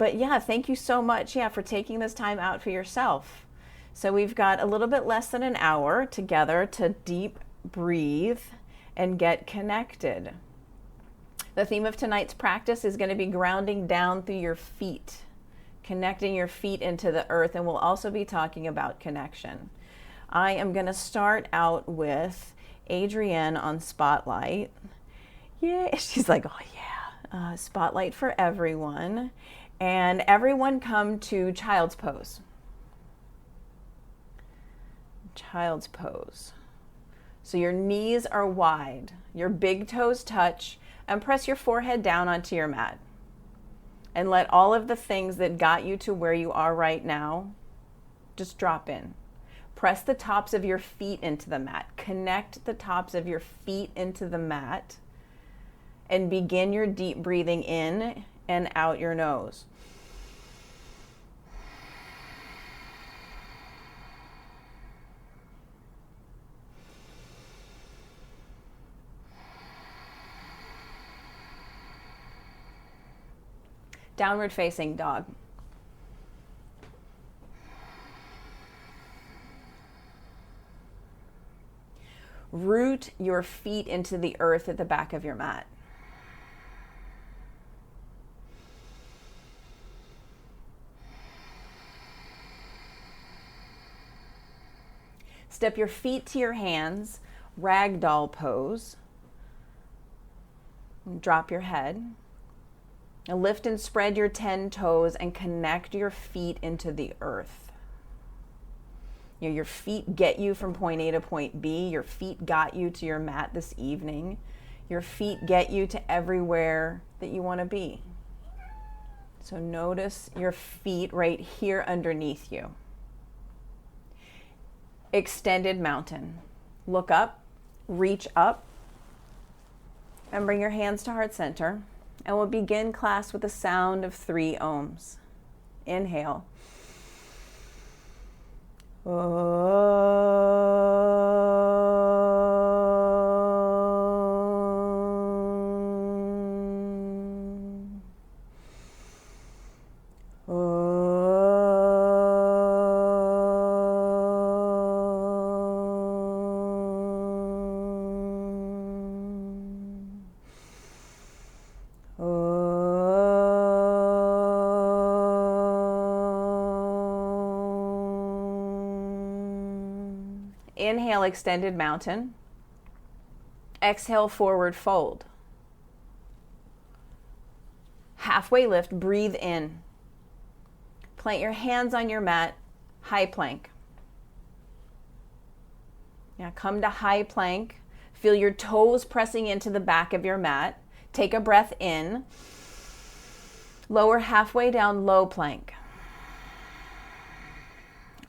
But yeah, thank you so much, for taking this time out for yourself. So we've got a little bit less than an hour together to deep breathe and get connected. The theme of tonight's practice is going to be grounding down through your feet, connecting your feet into the earth, and we'll also be talking about connection. I am going to start out with Adrienne on Spotlight. Yeah, she's like, oh yeah, Spotlight for everyone. And everyone come to child's pose. Child's pose. So your knees are wide, your big toes touch, and press your forehead down onto your mat. And let all of the things that got you to where you are right now just drop in. Press the tops of your feet into the mat. Connect the tops of your feet into the mat. And begin your deep breathing in and out your nose. Downward facing dog. Root your feet into the earth at the back of your mat. Step your feet to your hands, ragdoll pose. Drop your head. Now lift and spread your 10 toes and connect your feet into the earth. Your feet get you from point A to point B. Your feet got you to your mat this evening. Your feet get you to everywhere that you want to be. So notice your feet right here underneath you. Extended mountain. Look up, reach up, and bring your hands to heart center. And we'll begin class with the sound of 3 ohms. Inhale. Inhale, extended mountain. Exhale, forward fold. Halfway lift, breathe in. Plant your hands on your mat, high plank. Now come to high plank. Feel your toes pressing into the back of your mat. Take a breath in. Lower halfway down, low plank.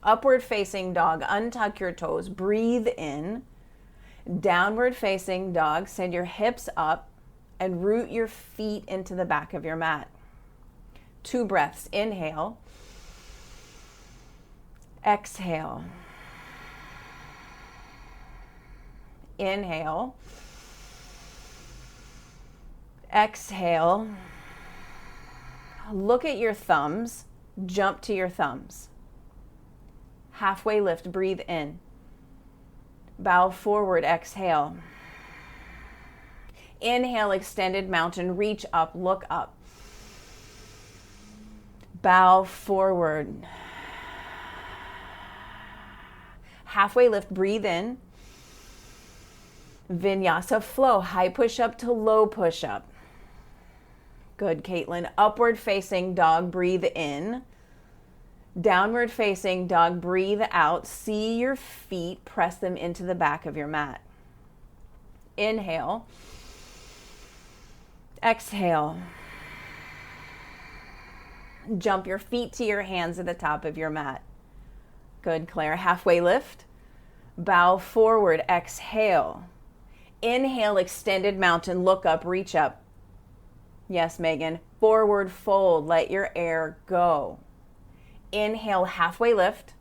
Upward facing dog, untuck your toes, breathe in. Downward facing dog, send your hips up and root your feet into the back of your mat. 2 breaths, inhale. Exhale. Inhale. Exhale. Look at your thumbs, jump to your thumbs. Halfway lift, breathe in. Bow forward, exhale. Inhale, extended mountain, reach up, look up. Bow forward. Halfway lift, breathe in. Vinyasa flow, high push up to low push up. Good, Caitlin. Upward facing dog, breathe in. Downward facing dog, breathe out. See your feet, press them into the back of your mat. Inhale. Exhale. Jump your feet to your hands at the top of your mat. Good, Claire. Halfway lift. Bow forward. Exhale. Inhale, extended mountain. Look up, reach up. Yes, Megan. Forward fold. Let your air go. Inhale, halfway lift.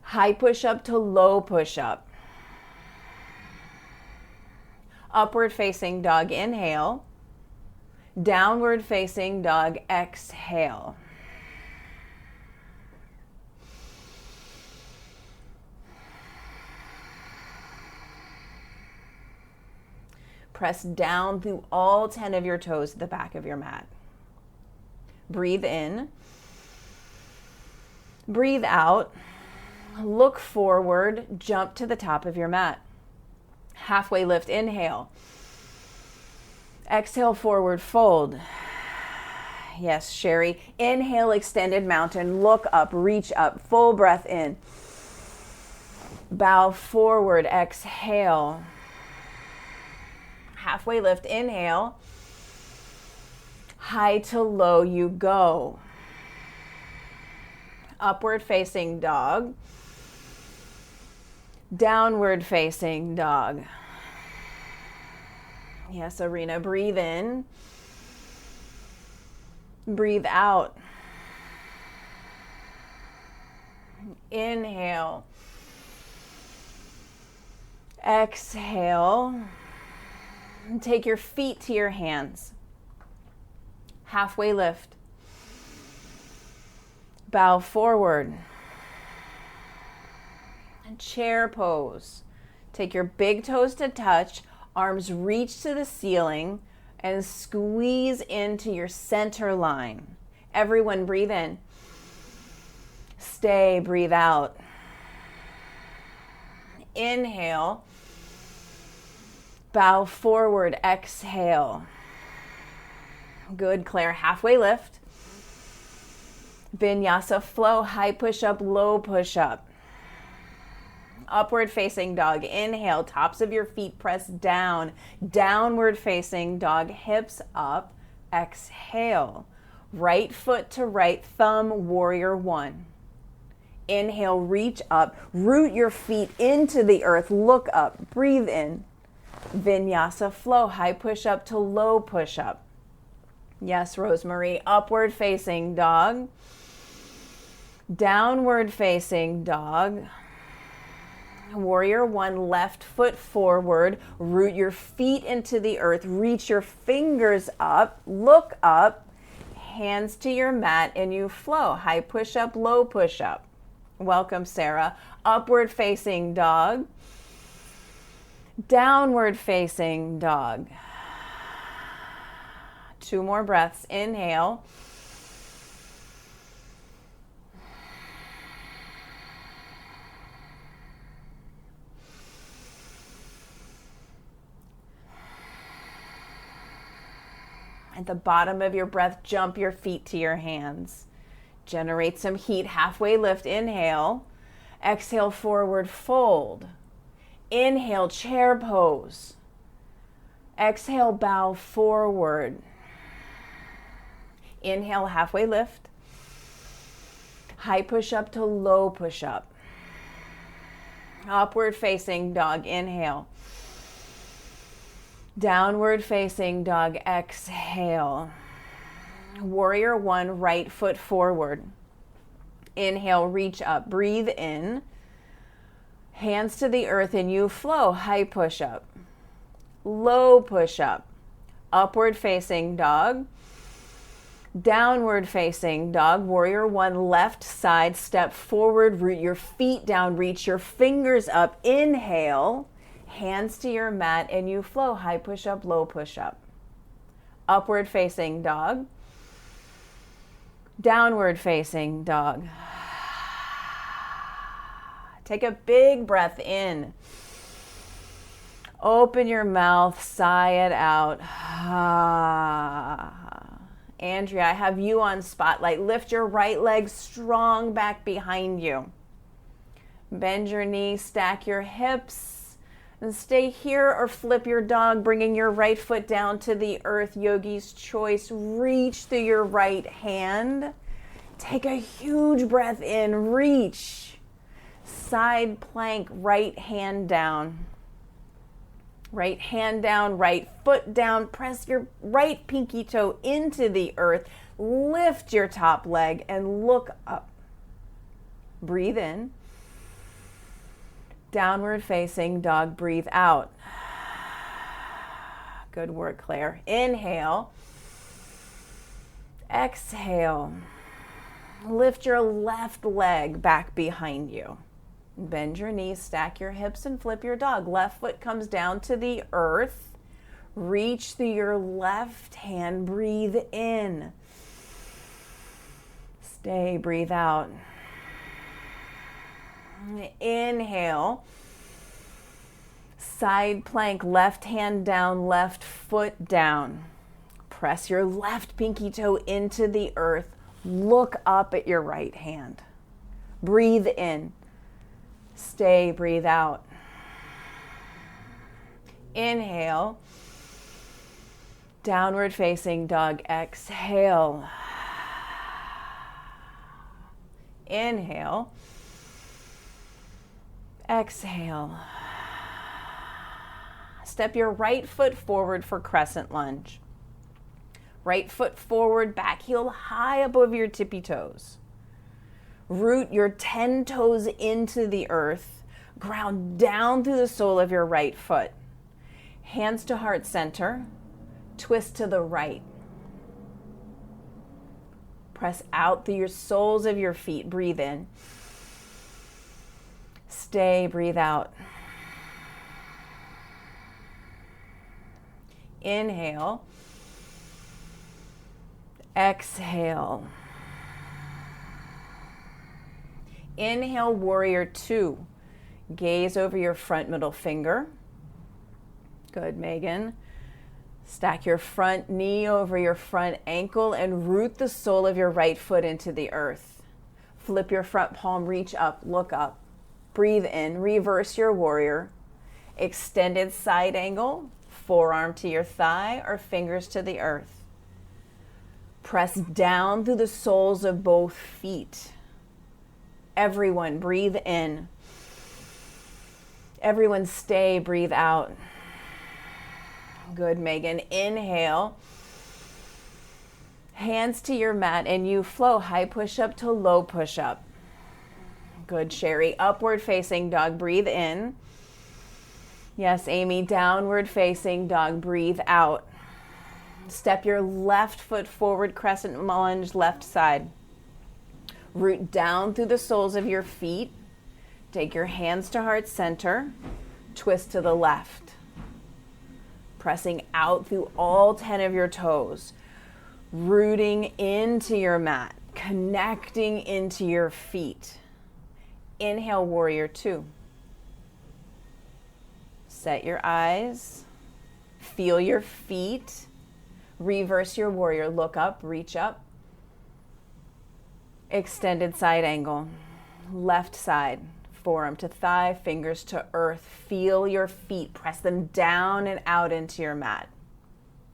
High push up to low push up. Upward facing dog, inhale. Downward facing dog, exhale. Press down through all 10 of your toes to the back of your mat. Breathe in. Breathe out. Look forward. Jump to the top of your mat. Halfway lift, inhale. Exhale, forward fold. Yes, Sherry. Inhale, extended mountain. Look up, reach up. Full breath in. Bow forward, exhale. Halfway lift, inhale. High to low you go. Upward facing dog. Downward facing dog. Yes, Arena, breathe in. Breathe out. Inhale. Exhale. Take your feet to your hands. Halfway lift. Bow forward. Chair pose. Take your big toes to touch, arms reach to the ceiling, and squeeze into your center line. Everyone breathe in. Stay, breathe out. Inhale. Bow forward, exhale. Good, Claire. Halfway lift. Vinyasa flow, high push-up, low push-up. Upward facing dog. Inhale, tops of your feet press down. Downward facing dog, hips up. Exhale. Right foot to right thumb, warrior one. Inhale, reach up. Root your feet into the earth. Look up. Breathe in. Vinyasa flow, high push up to low push up. Yes, Rosemary. Upward facing dog. Downward facing dog. Warrior one, left foot forward. Root your feet into the earth. Reach your fingers up. Look up. Hands to your mat and you flow. High push up, low push up. Welcome, Sarah. Upward facing dog. Downward facing dog. 2 more breaths. Inhale. At the bottom of your breath, jump your feet to your hands. Generate some heat. Halfway lift. Inhale. Exhale, forward fold. Inhale, chair pose. Exhale, bow forward. Inhale, halfway lift. High push up to low push up. Upward facing dog. Inhale. Downward facing dog. Exhale. Warrior one, right foot forward. Inhale, reach up. Breathe in. Hands to the earth and you flow. High push up. Low push up. Upward facing dog. Downward facing dog. Warrior one, left side. Step forward. Root your feet down. Reach your fingers up. Inhale. Hands to your mat and you flow. High push up, low push up. Upward facing dog. Downward facing dog. Take a big breath in. Open your mouth, sigh it out. Andrea, I have you on spotlight. Lift your right leg strong back behind you. Bend your knees, stack your hips. And stay here or flip your dog, bringing your right foot down to the earth. Yogi's choice. Reach through your right hand. Take a huge breath in. Reach. Side plank, right hand down. Right hand down, right foot down. Press your right pinky toe into the earth. Lift your top leg and look up. Breathe in. Downward facing dog, breathe out. Good work, Claire. Inhale. Exhale. Lift your left leg back behind you. Bend your knees, stack your hips, and flip your dog. Left foot comes down to the earth. Reach through your left hand. Breathe in. Stay, breathe out. Inhale. Side plank, left hand down, left foot down. Press your left pinky toe into the earth. Look up at your right hand. Breathe in. Stay, breathe out. Inhale. Downward facing dog. Exhale. Inhale. Exhale. Step your right foot forward for crescent lunge. Right foot forward, back heel high above your tippy toes. Root your 10 toes into the earth. Ground down through the sole of your right foot. Hands to heart center. Twist to the right. Press out through your soles of your feet. Breathe in. Stay, breathe out. Inhale. Exhale. Inhale, warrior two. Gaze over your front middle finger. Good, Megan. Stack your front knee over your front ankle and root the sole of your right foot into the earth. Flip your front palm, reach up, look up. Breathe in, reverse your warrior. Extended side angle, forearm to your thigh or fingers to the earth. Press down through the soles of both feet. Everyone, breathe in. Everyone, stay, breathe out. Good, Megan. Inhale. Hands to your mat and you flow high push-up to low push-up. Good, Sherry. Upward facing dog, breathe in. Yes, Amy. Downward facing dog, breathe out. Step your left foot forward, crescent lunge, left side. Root down through the soles of your feet. Take your hands to heart center. Twist to the left. Pressing out through all 10 of your toes. Rooting into your mat. Connecting into your feet. Inhale, warrior two. Set your eyes. Feel your feet. Reverse your warrior. Look up, reach up. Extended side angle. Left side. Forearm to thigh, fingers to earth. Feel your feet. Press them down and out into your mat.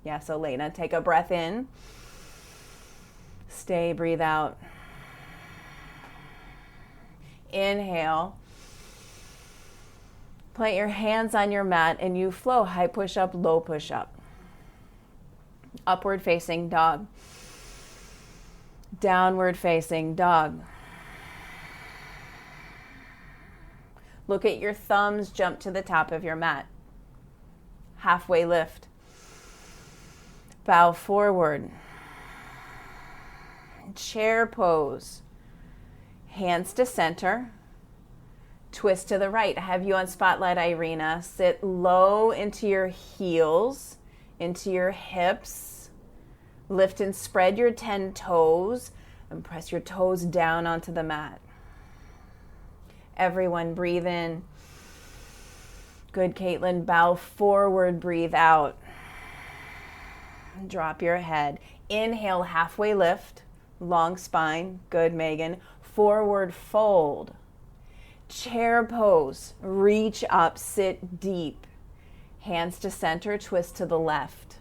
Yes, Elena. Take a breath in. Stay, breathe out. Inhale. Plant your hands on your mat and you flow high push-up, low push-up. Upward facing dog. Downward facing dog. Look at your thumbs, jump to the top of your mat. Halfway lift. Bow forward. Chair pose. Hands to center. Twist to the right. I have you on Spotlight, Irina. Sit low into your heels, into your hips. Lift and spread your 10 toes and press your toes down onto the mat. Everyone, breathe in. Good, Caitlin. Bow forward, breathe out. Drop your head. Inhale, halfway lift. Long spine. Good, Megan. Forward fold. Chair pose. Reach up, sit deep. Hands to center, twist to the left.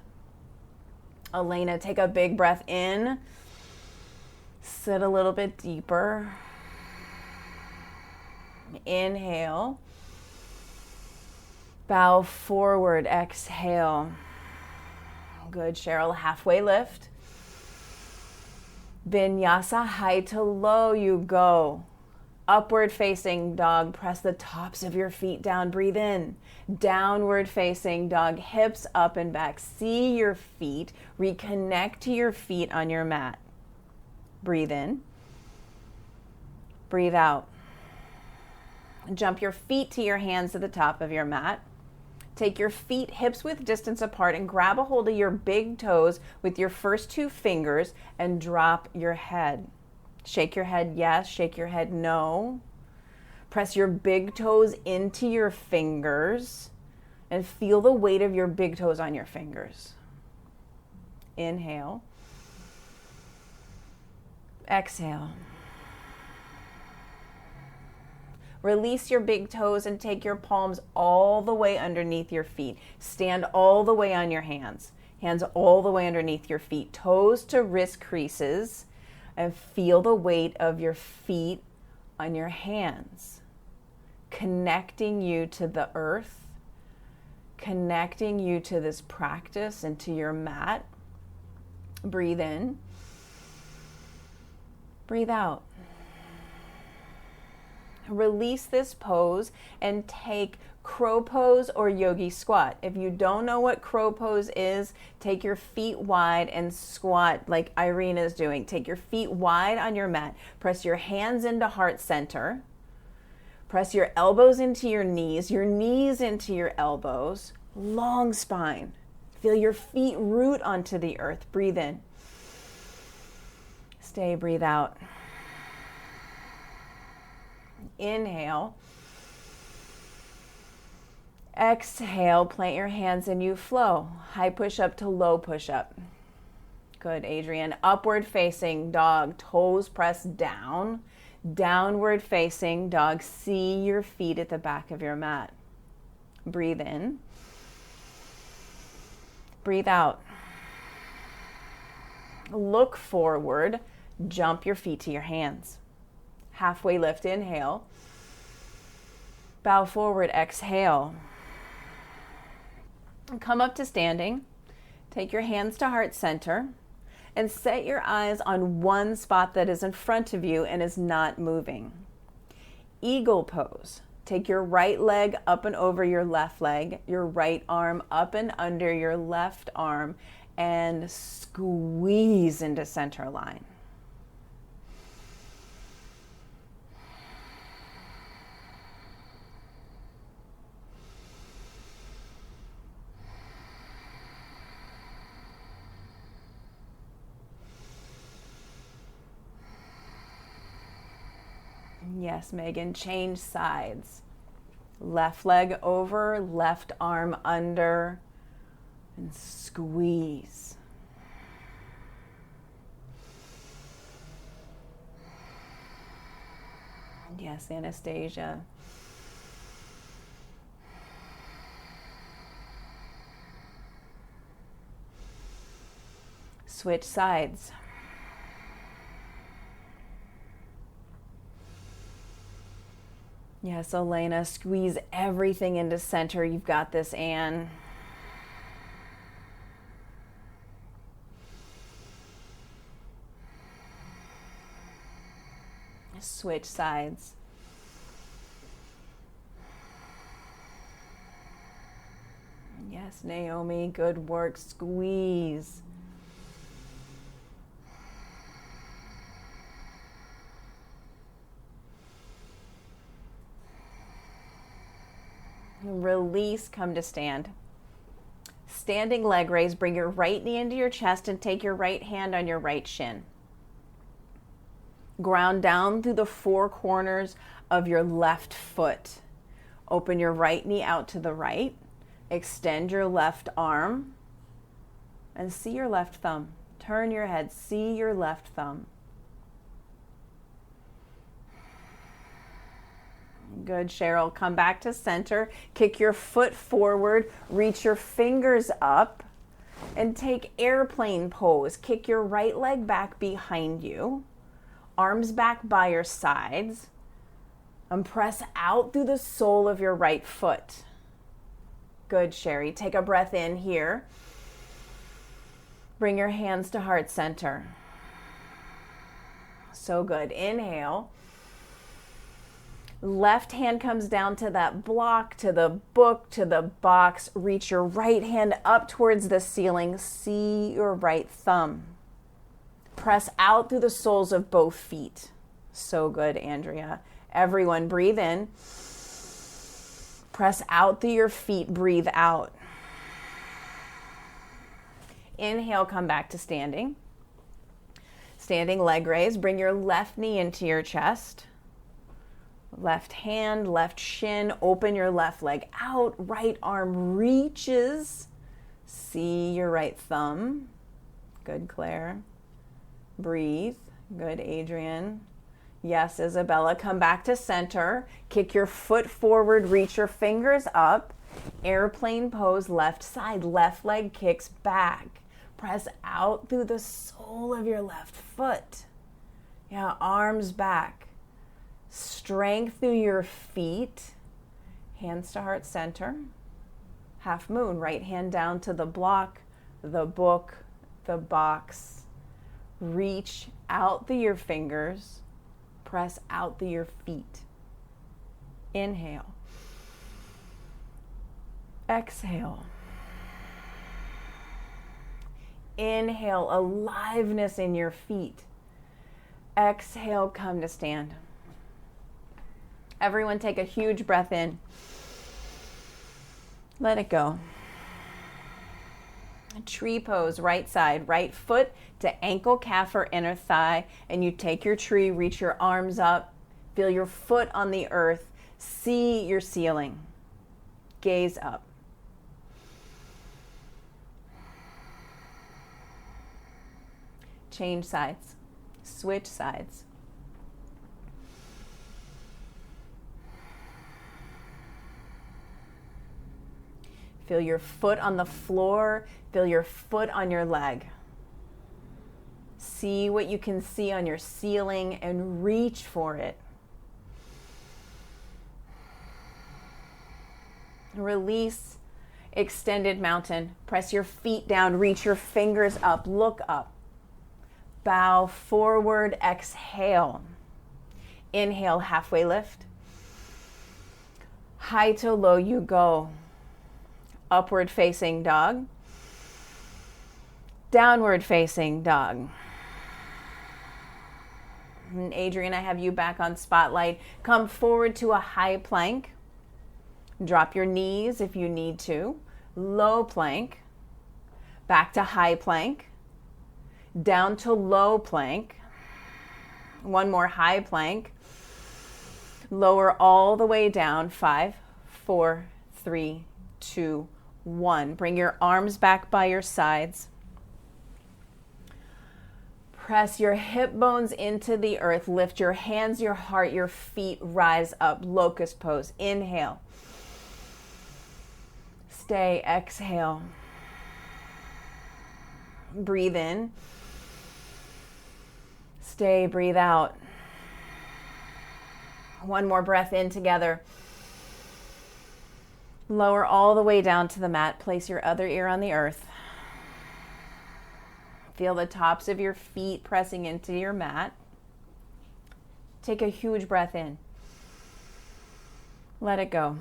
Elena, take a big breath in. Sit a little bit deeper. Inhale. Bow forward, exhale. Good, Cheryl. Halfway lift. Vinyasa, high to low you go. Upward facing dog, press the tops of your feet down, breathe in. Downward facing dog, hips up and back. See your feet, reconnect to your feet on your mat. Breathe in. Breathe out. Jump your feet to your hands to the top of your mat. Take your feet hips width distance apart and grab a hold of your big toes with your first 2 fingers and drop your head. Shake your head yes, shake your head no. Press your big toes into your fingers and feel the weight of your big toes on your fingers. Inhale. Exhale. Release your big toes and take your palms all the way underneath your feet. Stand all the way on your hands. Hands all the way underneath your feet. Toes to wrist creases. And feel the weight of your feet on your hands. Connecting you to the earth. Connecting you to this practice and to your mat. Breathe in. Breathe out. Release this pose and take crow pose or yogi squat. If you don't know what crow pose is, take your feet wide and squat like Irene is doing. Take your feet wide on your mat. Press your hands into heart center. Press your elbows into your knees into your elbows. Long spine. Feel your feet root onto the earth. Breathe in. Stay, breathe out. Inhale. Exhale, plant your hands and you flow. High push-up to low push-up. Good, Adrienne. Upward facing dog, toes pressed down. Downward facing dog, see your feet at the back of your mat. Breathe in. Breathe out. Look forward. Jump your feet to your hands. Halfway lift, inhale. Bow forward, exhale. Come up to standing. Take your hands to heart center and set your eyes on one spot that is in front of you and is not moving. Eagle pose. Take your right leg up and over your left leg, your right arm up and under your left arm, and squeeze into center line. Yes, Megan, change sides. Left leg over, left arm under, and squeeze. Yes, Anastasia. Switch sides. Yes, Elena, squeeze everything into center. You've got this, Anne. Switch sides. Yes, Naomi, good work. Squeeze. Release, come to stand. Standing leg raise, bring your right knee into your chest and take your right hand on your right shin. Ground down through the 4 corners of your left foot. Open your right knee out to the right. Extend your left arm and see your left thumb. Turn your head, see your left thumb. Good, Cheryl. Come back to center. Kick your foot forward. Reach your fingers up and take airplane pose. Kick your right leg back behind you. Arms back by your sides. And press out through the sole of your right foot. Good, Sherry. Take a breath in here. Bring your hands to heart center. So good. Inhale. Left hand comes down to that block, to the book, to the box. Reach your right hand up towards the ceiling. See your right thumb. Press out through the soles of both feet. So good, Andrea. Everyone, breathe in. Press out through your feet. Breathe out. Inhale, come back to standing. Standing leg raise. Bring your left knee into your chest. Left hand, left shin. Open your left leg out. Right arm reaches. See your right thumb. Good, Claire. Breathe. Good, Adrian. Yes, Isabella. Come back to center. Kick your foot forward. Reach your fingers up. Airplane pose, left side. Left leg kicks back. Press out through the sole of your left foot. Yeah, arms back. Strength through your feet. Hands to heart center. Half moon. Right hand down to the block, the book, the box. Reach out through your fingers. Press out through your feet. Inhale. Exhale. Inhale, aliveness in your feet. Exhale, come to stand. Everyone take a huge breath in. Let it go. Tree pose, right side, right foot to ankle, calf, or inner thigh. And you take your tree, reach your arms up, feel your foot on the earth, see your ceiling. Gaze up. Change sides. Switch sides. Feel your foot on the floor. Feel your foot on your leg. See what you can see on your ceiling and reach for it. Release. Extended mountain. Press your feet down. Reach your fingers up. Look up. Bow forward. Exhale. Inhale, halfway lift. High to low you go. Upward facing dog. Downward facing dog. And Adrian, I have you back on spotlight. Come forward to a high plank. Drop your knees if you need to. Low plank. Back to high plank. Down to low plank. One more high plank. Lower all the way down. 5, 4, 3, 2, 1. Bring your arms back by your sides. Press your hip bones into the earth. Lift your hands, your heart, your feet. Rise up. Locust pose. Inhale. Stay. Exhale. Breathe in. Stay. Breathe out. One more breath in together. Lower all the way down to the mat. Place your other ear on the earth. Feel the tops of your feet pressing into your mat. Take a huge breath in. Let it go.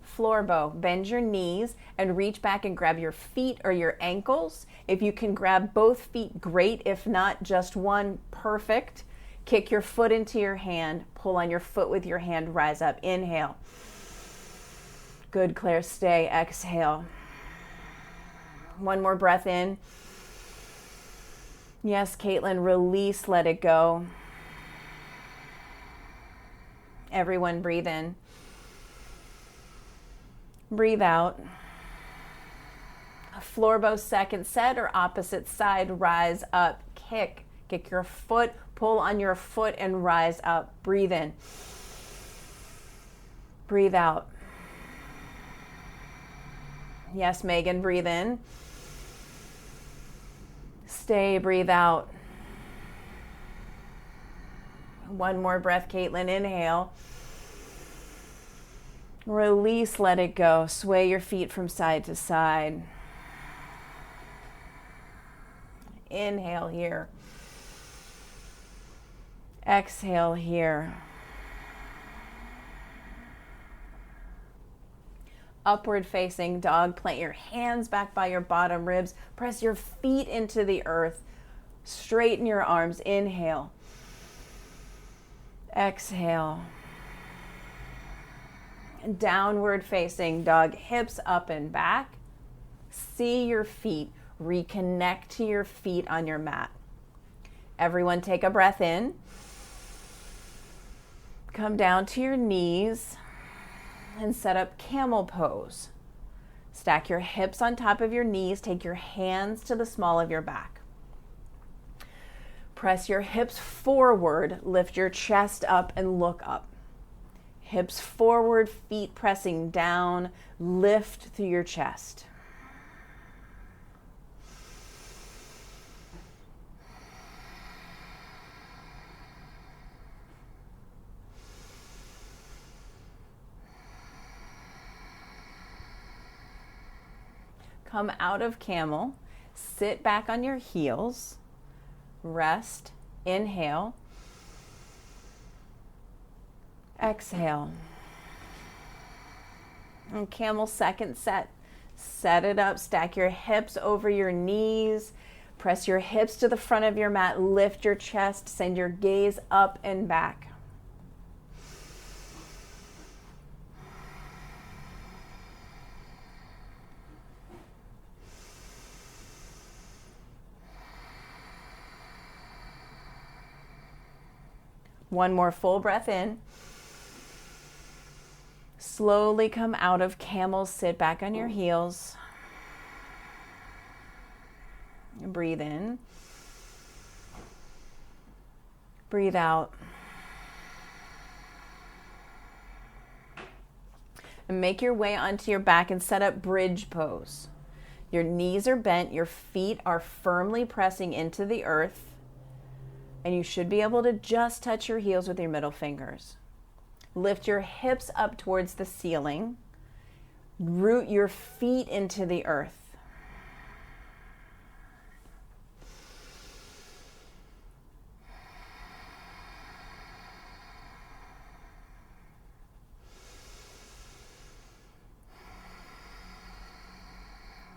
Floor bow. Bend your knees and reach back and grab your feet or your ankles. If you can grab both feet, great. If not, just one, perfect. Kick your foot into your hand. Pull on your foot with your hand. Rise up. Inhale. Good, Claire. Stay. Exhale. One more breath in. Yes, Caitlin. Release. Let it go. Everyone breathe in. Breathe out. A floor bow second set or opposite side. Rise up. Kick. Kick your foot. Pull on your foot and rise up. Breathe in. Breathe out. Yes, Megan, breathe in. Stay, breathe out. One more breath, Caitlin. Inhale. Release, let it go. Sway your feet from side to side. Inhale here. Exhale here. Upward facing dog. Plant your hands back by your bottom ribs. Press your feet into the earth. Straighten your arms. Inhale. Exhale. Downward facing dog. Hips up and back. See your feet. Reconnect to your feet on your mat. Everyone take a breath in. Come down to your knees and set up camel pose. Stack your hips on top of your knees. Take your hands to the small of your back. Press your hips forward. Lift your chest up and look up. Hips forward, feet pressing down. Lift through your chest. Come out of camel, sit back on your heels, rest, inhale, exhale. And camel second set, set it up, stack your hips over your knees, press your hips to the front of your mat, lift your chest, send your gaze up and back. One more full breath in. Slowly come out of camel, sit back on your heels. Breathe in. Breathe out. And make your way onto your back and set up bridge pose. Your knees are bent, your feet are firmly pressing into the earth. And you should be able to just touch your heels with your middle fingers. Lift your hips up towards the ceiling. Root your feet into the earth.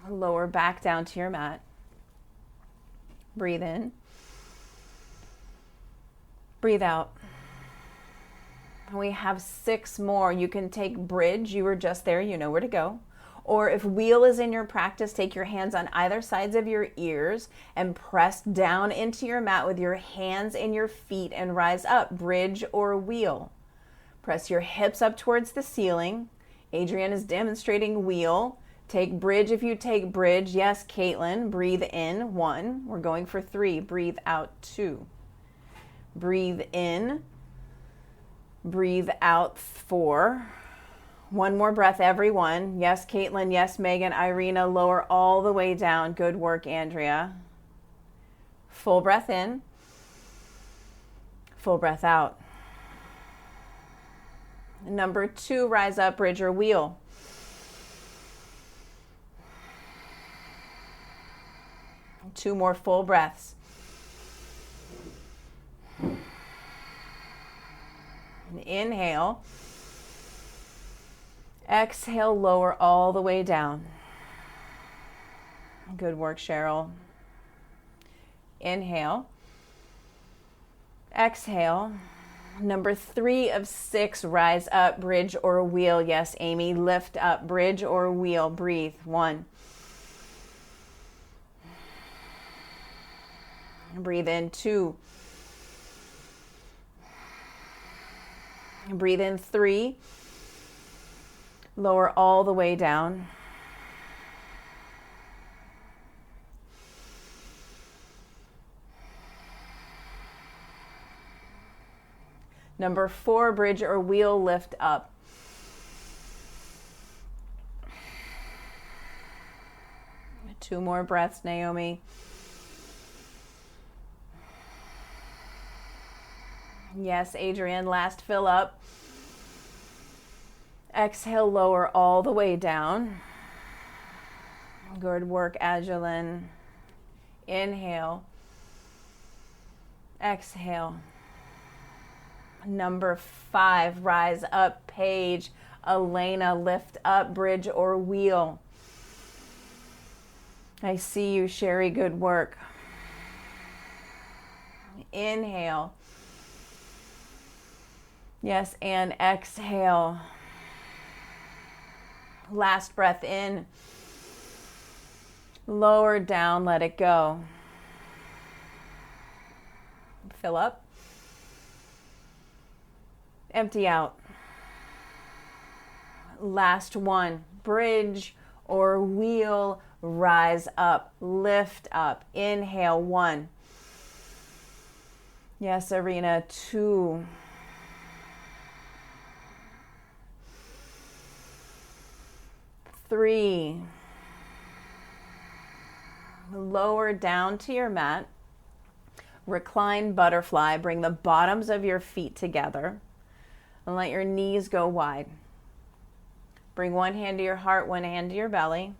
Lower back down to your mat. Breathe in. Breathe out. We have 6 more. You can take bridge. You were just there. You know where to go. Or if wheel is in your practice, take your hands on either sides of your ears and press down into your mat with your hands and your feet and rise up. Bridge or wheel. Press your hips up towards the ceiling. Adrienne is demonstrating wheel. Take bridge if you take bridge. Yes, Caitlin. Breathe in. 1. We're going for 3. Breathe out. 2. Breathe in, breathe out. 4. One more breath, everyone. Yes, Caitlin. Yes, Megan. Irina, lower all the way down. Good work, Andrea. Full breath in, full breath out. Number 2, rise up, bridge or wheel. Two more full breaths. Inhale. Exhale, lower all the way down. Good work, Cheryl. Inhale. Exhale. Number 3 of 6, rise up, bridge or wheel. Yes, Amy, lift up, bridge or wheel. Breathe. 1. Breathe in. 2. Breathe in. 3. Lower all the way down. Number 4, bridge or wheel, lift up. Two more breaths, Naomi. Yes, Adrienne, last fill up. Exhale, lower all the way down. Good work, Agilyn. Inhale. Exhale. Number 5, rise up, Paige. Elena, lift up, bridge or wheel. I see you, Sherry. Good work. Inhale. Yes, and exhale. Last breath in. Lower down, let it go. Fill up. Empty out. Last one. Bridge or wheel, rise up, lift up. Inhale, 1. Yes, Arena, 2. 3. Lower down to your mat. Recline butterfly. Bring the bottoms of your feet together and let your knees go wide. Bring one hand to your heart, one hand to your belly.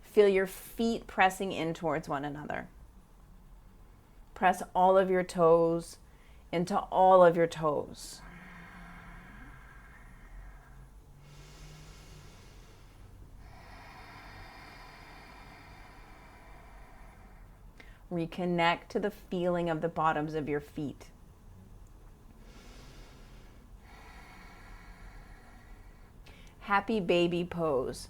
Feel your feet pressing in towards one another. Press all of your toes into all of your toes. Reconnect to the feeling of the bottoms of your feet. Happy baby pose.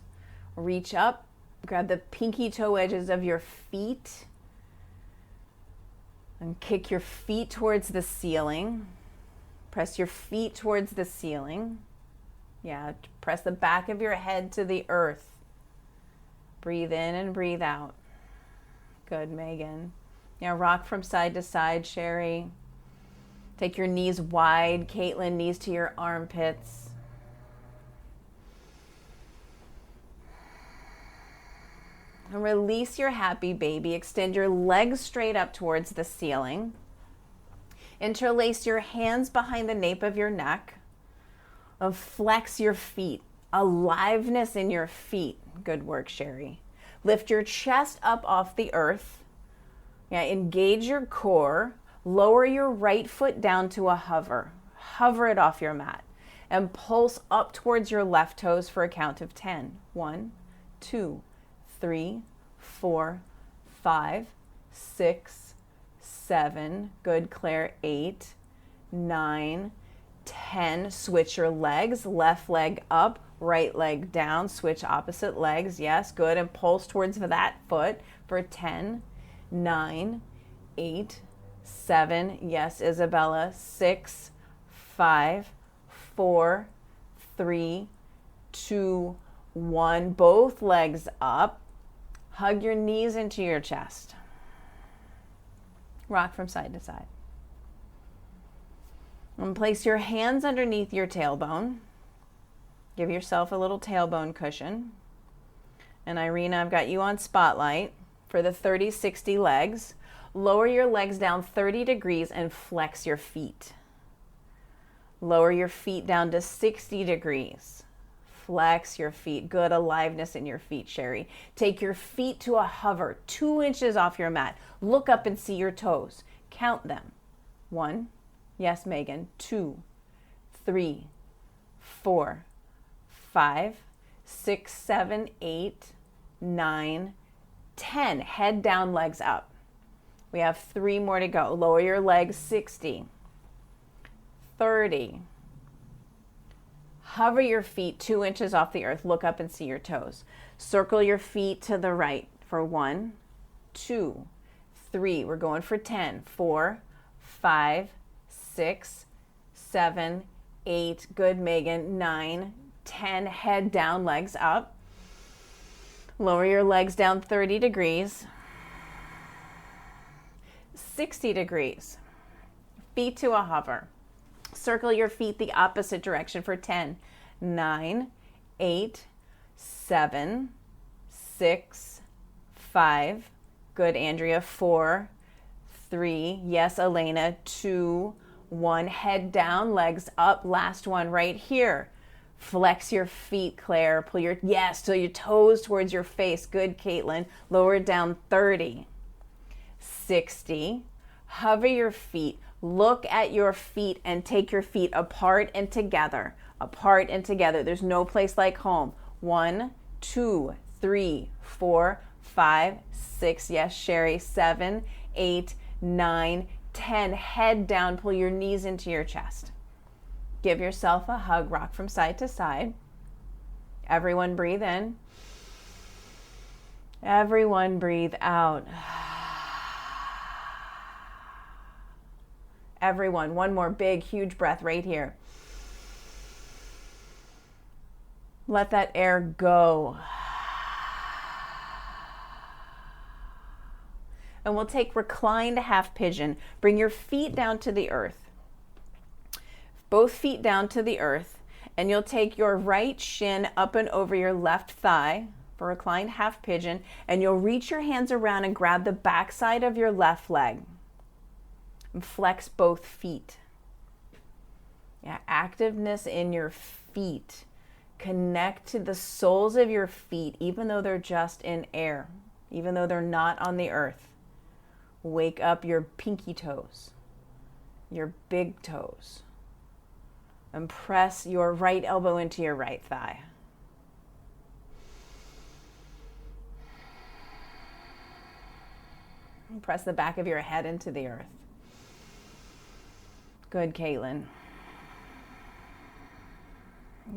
Reach up, grab the pinky toe edges of your feet and kick your feet towards the ceiling. Press your feet towards the ceiling. Yeah, press the back of your head to the earth. Breathe in and breathe out. Good, Megan. Now rock from side to side, Sherry. Take your knees wide. Caitlin, knees to your armpits. And release your happy baby. Extend your legs straight up towards the ceiling. Interlace your hands behind the nape of your neck. And flex your feet. Aliveness in your feet. Good work, Sherry. Lift your chest up off the earth. Yeah, engage your core. Lower your right foot down to a hover. Hover it off your mat. And pulse up towards your left toes for a count of 10. 1, 2, 3, 4, 5, 6, 7. Good, Claire. 8, 9, 10. Switch your legs. Left leg up. Right leg down, switch opposite legs. Yes, good. And pulse towards that foot for 10, 9, 8, 7. Yes, Isabella. 6, 5, 4, 3, 2, 1. Both legs up. Hug your knees into your chest. Rock from side to side. And place your hands underneath your tailbone. Give yourself a little tailbone cushion. And Irina, I've got you on spotlight for the 30-60 legs. Lower your legs down 30 degrees and flex your feet. Lower your feet down to 60 degrees. Flex your feet. Good aliveness in your feet, Sherry. Take your feet to a hover 2 inches off your mat. Look up and see your toes. Count them. 1. Yes, Megan. 2, 3, 4, 5, 6, 7, 8, 9, 10. Head down, legs up. We have 3 more to go. Lower your legs 60, 30. Hover your feet 2 inches off the earth. Look up and see your toes. Circle your feet to the right for 1, 2, 3. We're going for 10. 4, 5, 6, 7, 8. Good, Megan. 9, 10. Head down, legs up. Lower your legs down 30 degrees. 60 degrees. Feet to a hover. Circle your feet the opposite direction for 10, 9, 8, 7, 6, 5. Good, Andrea. 4, 3. Yes, Elena. 2, 1. Head down, legs up. Last one right here. Flex your feet, Claire. Pull your, yes, till your toes towards your face. Good, Caitlin. Lower it down 30, 60. Hover your feet. Look at your feet and take your feet apart and together. apart and together. There's no place like home. 1, 2, 3, 4, 5, 6. Yes, Sherry. 7, 8, 9, 10. Head down. Pull your knees into your chest. Give yourself a hug. Rock from side to side. Everyone breathe in. Everyone breathe out. Everyone, one more big, huge breath right here. Let that air go. And we'll take reclined half pigeon. Bring your feet down to the earth. Both feet down to the earth. And you'll take your right shin up and over your left thigh for reclined half pigeon. And you'll reach your hands around and grab the backside of your left leg. And flex both feet. Yeah, activeness in your feet. Connect to the soles of your feet, even though they're just in air, even though they're not on the earth. Wake up your pinky toes, your big toes, and press your right elbow into your right thigh. And press the back of your head into the earth. Good, Caitlin.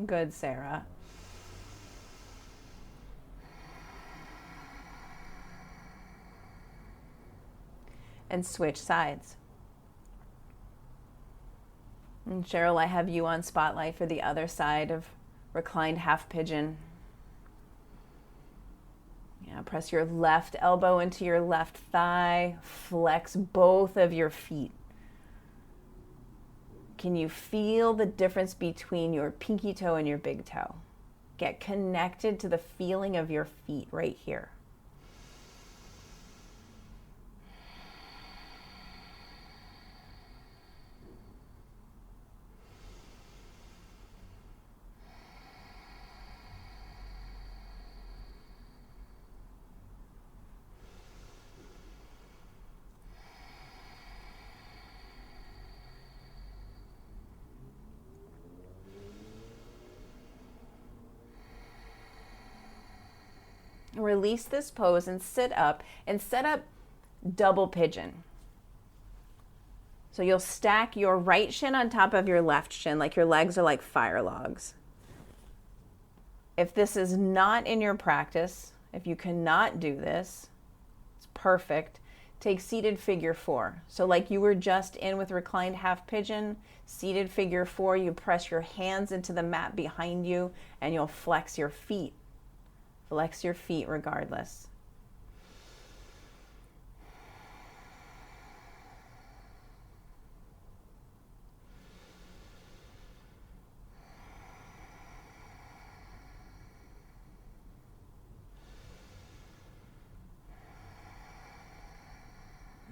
Good, Sarah. And switch sides. And Cheryl, I have you on spotlight for the other side of reclined half pigeon. Yeah, press your left elbow into your left thigh. Flex both of your feet. Can you feel the difference between your pinky toe and your big toe? Get connected to the feeling of your feet right here. Release this pose and sit up and set up double pigeon. So you'll stack your right shin on top of your left shin like your legs are like fire logs. If this is not in your practice, if you cannot do this, it's perfect. Take seated figure 4. So like you were just in with reclined half pigeon, seated figure 4, you press your hands into the mat behind you and you'll flex your feet. Flex your feet regardless.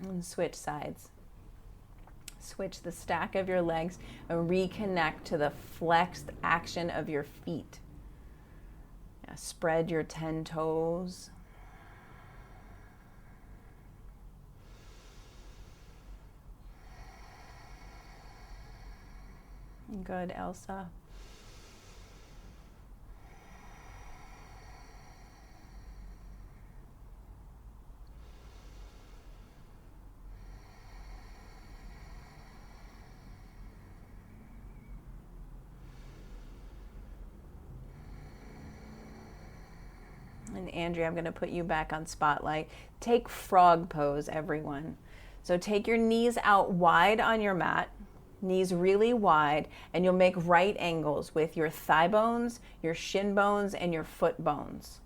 And switch sides. Switch the stack of your legs and reconnect to the flexed action of your feet. Spread your 10 toes. Good, Elsa. And Andrea, I'm going to put you back on spotlight. Take frog pose, everyone. So take your knees out wide on your mat, knees really wide, and you'll make right angles with your thigh bones, your shin bones, and your foot bones.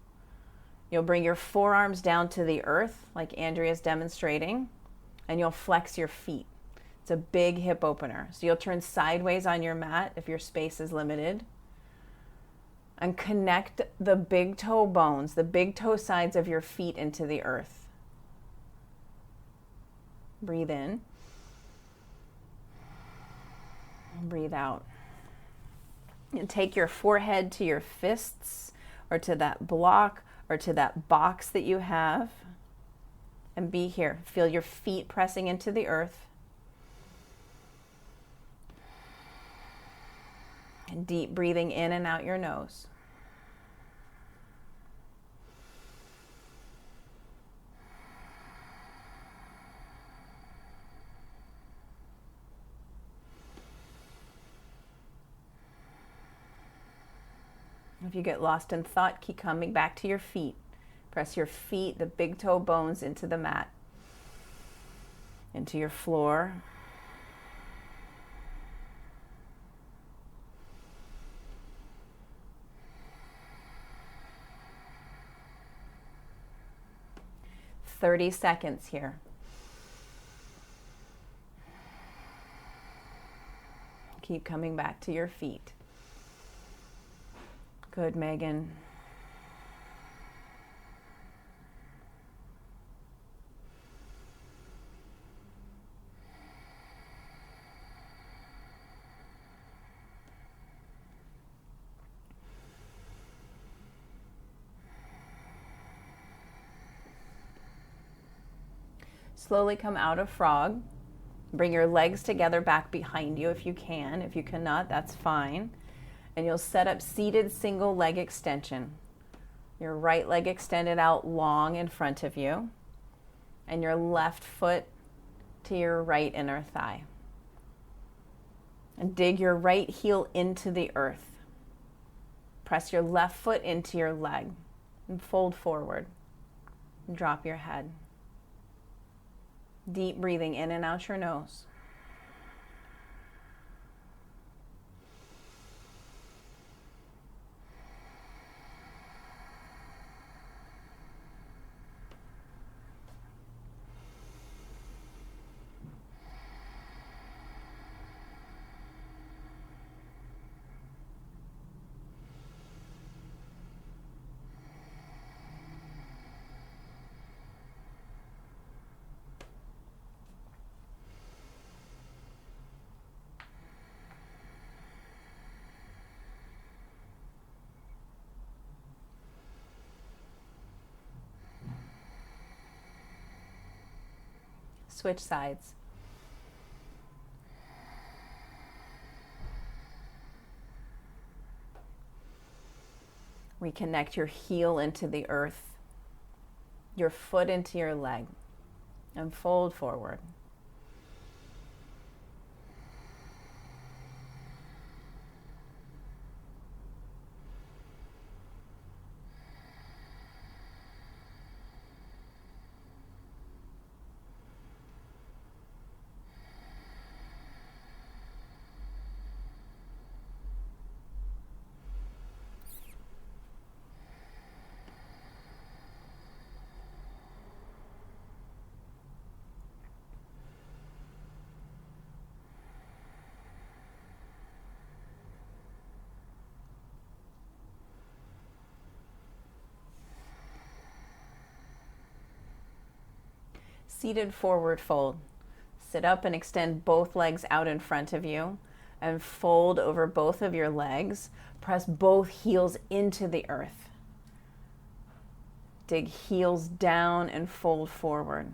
You'll bring your forearms down to the earth, like Andrea's demonstrating, and you'll flex your feet. It's a big hip opener. So you'll turn sideways on your mat if your space is limited. And connect the big toe bones, the big toe sides of your feet into the earth. Breathe in. Breathe out. And take your forehead to your fists or to that block or to that box that you have. And be here. Feel your feet pressing into the earth. And deep breathing in and out your nose. If you get lost in thought, keep coming back to your feet. Press your feet, the big toe bones, into the mat, into your floor. "30 seconds here. Keep coming back to your feet. Good, Megan. Slowly come out of frog. Bring your legs together back behind you if you can. If you cannot, that's fine. And you'll set up seated single leg extension. Your right leg extended out long in front of you, and your left foot to your right inner thigh. And dig your right heel into the earth. Press your left foot into your leg and fold forward. And drop your head. Deep breathing in and out your nose. Switch sides. Reconnect your heel into the earth, your foot into your leg, and fold forward. Seated forward fold. Sit up and extend both legs out in front of you and fold over both of your legs. Press both heels into the earth. Dig heels down and fold forward.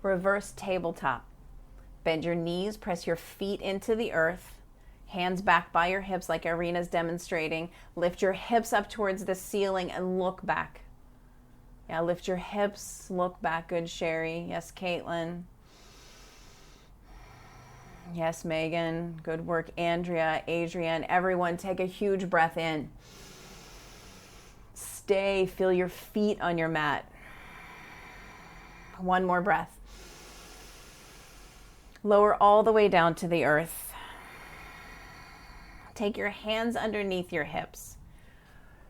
Reverse tabletop. Bend your knees, press your feet into the earth, hands back by your hips like Irina's demonstrating. Lift your hips up towards the ceiling and look back. Yeah, lift your hips, look back. Good, Sherry. Yes, Caitlin. Yes, Megan. Good work, Andrea, Adrienne. Everyone, take a huge breath in. Stay, feel your feet on your mat. One more breath. Lower all the way down to the earth. Take your hands underneath your hips.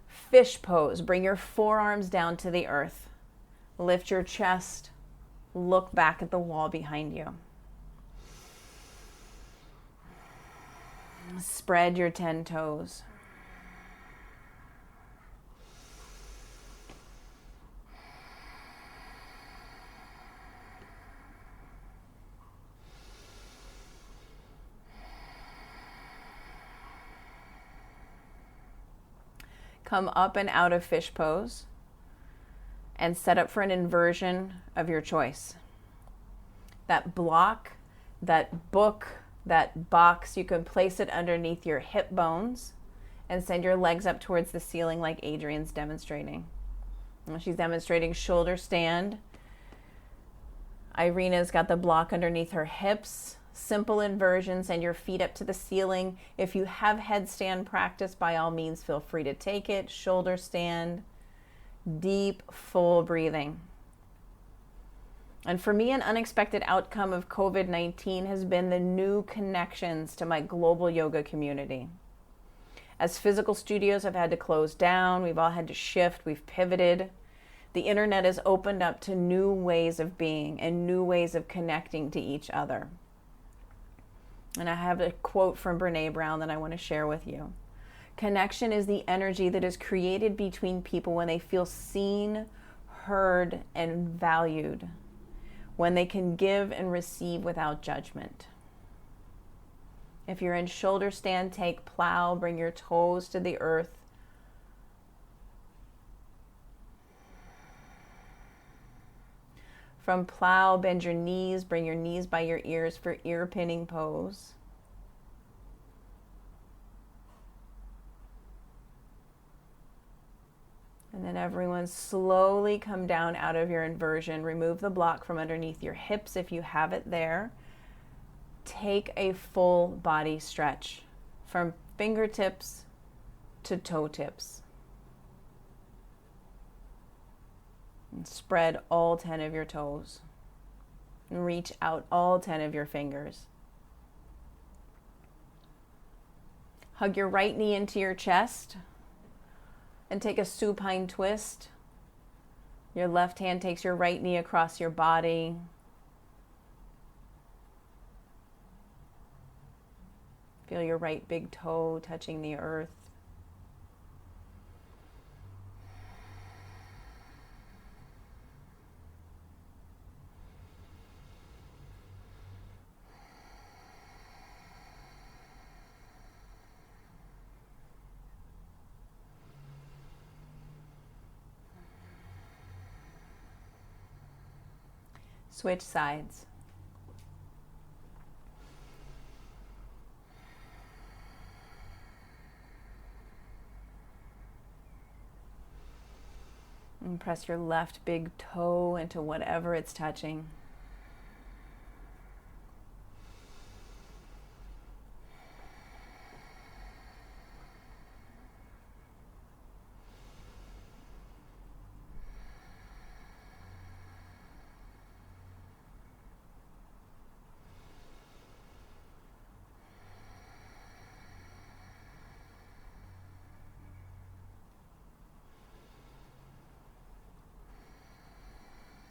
Fish pose. Bring your forearms down to the earth. Lift your chest. Look back at the wall behind you. Spread your 10 toes. Come up and out of fish pose and set up for an inversion of your choice. That block, that book, that box, you can place it underneath your hip bones and send your legs up towards the ceiling like Adrienne's demonstrating. She's demonstrating shoulder stand. Irina's got the block underneath her hips. Simple inversion, send your feet up to the ceiling. If you have headstand practice, by all means, feel free to take it. Shoulder stand, deep, full breathing. And for me, an unexpected outcome of COVID-19 has been the new connections to my global yoga community. As physical studios have had to close down, we've all had to shift, we've pivoted. The internet has opened up to new ways of being and new ways of connecting to each other. And I have a quote from Brene Brown that I want to share with you. Connection is the energy that is created between people when they feel seen, heard, and valued, when they can give and receive without judgment. If you're in shoulder stand, take plow, bring your toes to the earth. From plow, bend your knees, bring your knees by your ears for ear pinning pose. And then everyone slowly come down out of your inversion. Remove the block from underneath your hips if you have it there. Take a full body stretch from fingertips to toe tips. And spread all 10 of your toes. And reach out all 10 of your fingers. Hug your right knee into your chest and take a supine twist. Your left hand takes your right knee across your body. Feel your right big toe touching the earth. Switch sides. And press your left big toe into whatever it's touching.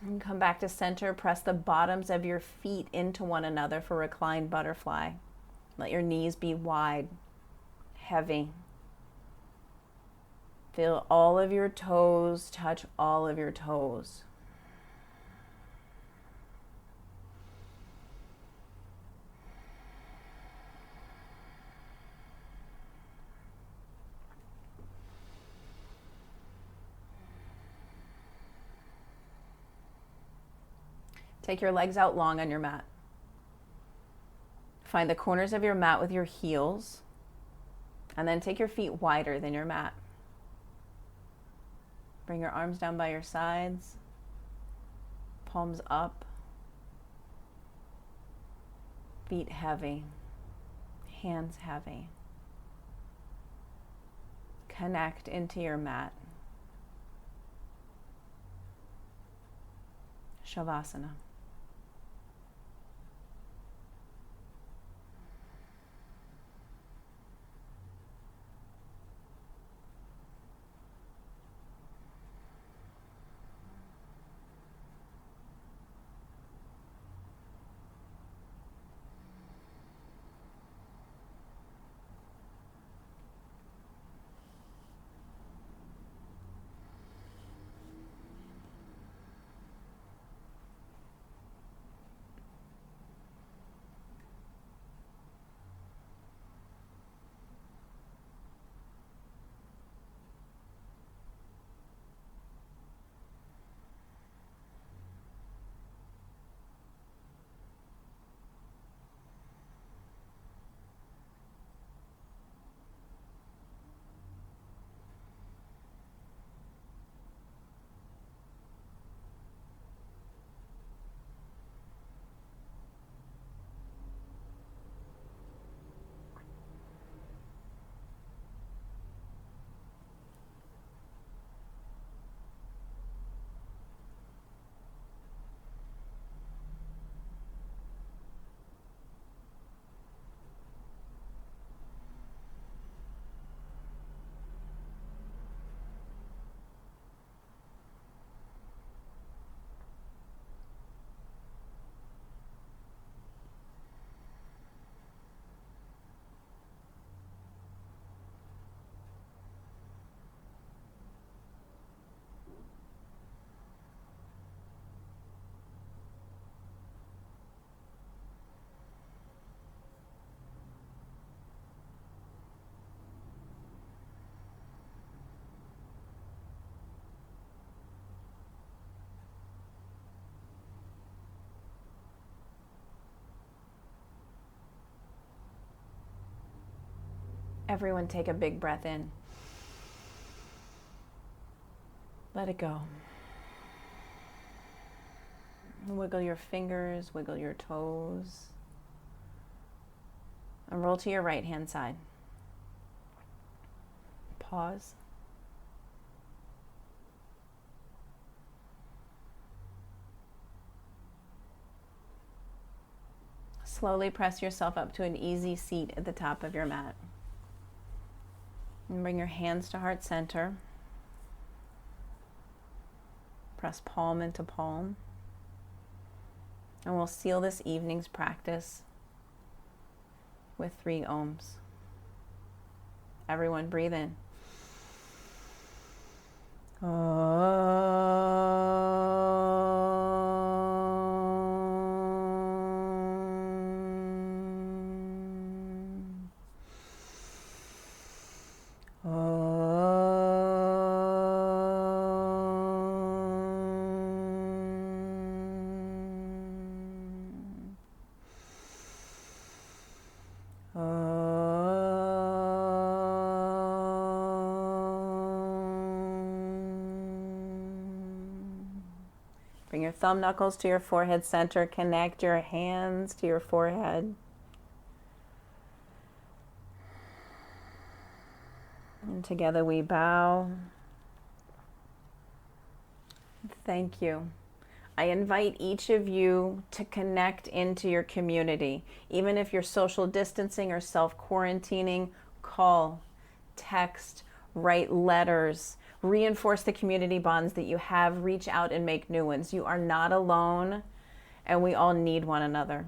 And come back to center. Press the bottoms of your feet into one another for reclined butterfly. Let your knees be wide, heavy. Feel all of your toes touch all of your toes. Take your legs out long on your mat. Find the corners of your mat with your heels, and then take your feet wider than your mat. Bring your arms down by your sides, palms up, feet heavy, hands heavy. Connect into your mat. Shavasana. Everyone take a big breath in. Let it go. Wiggle your fingers, wiggle your toes. And roll to your right hand side. Pause. Slowly press yourself up to an easy seat at the top of your mat. And bring your hands to heart center. Press palm into palm. And we'll seal this evening's practice with 3 ohms. Everyone breathe in. Bring your thumb knuckles to your forehead center. Connect your hands to your forehead. And together we bow. Thank you. I invite each of you to connect into your community. Even if you're social distancing or self-quarantining, call, text, write letters, reinforce the community bonds that you have, reach out and make new ones. You are not alone, and we all need one another.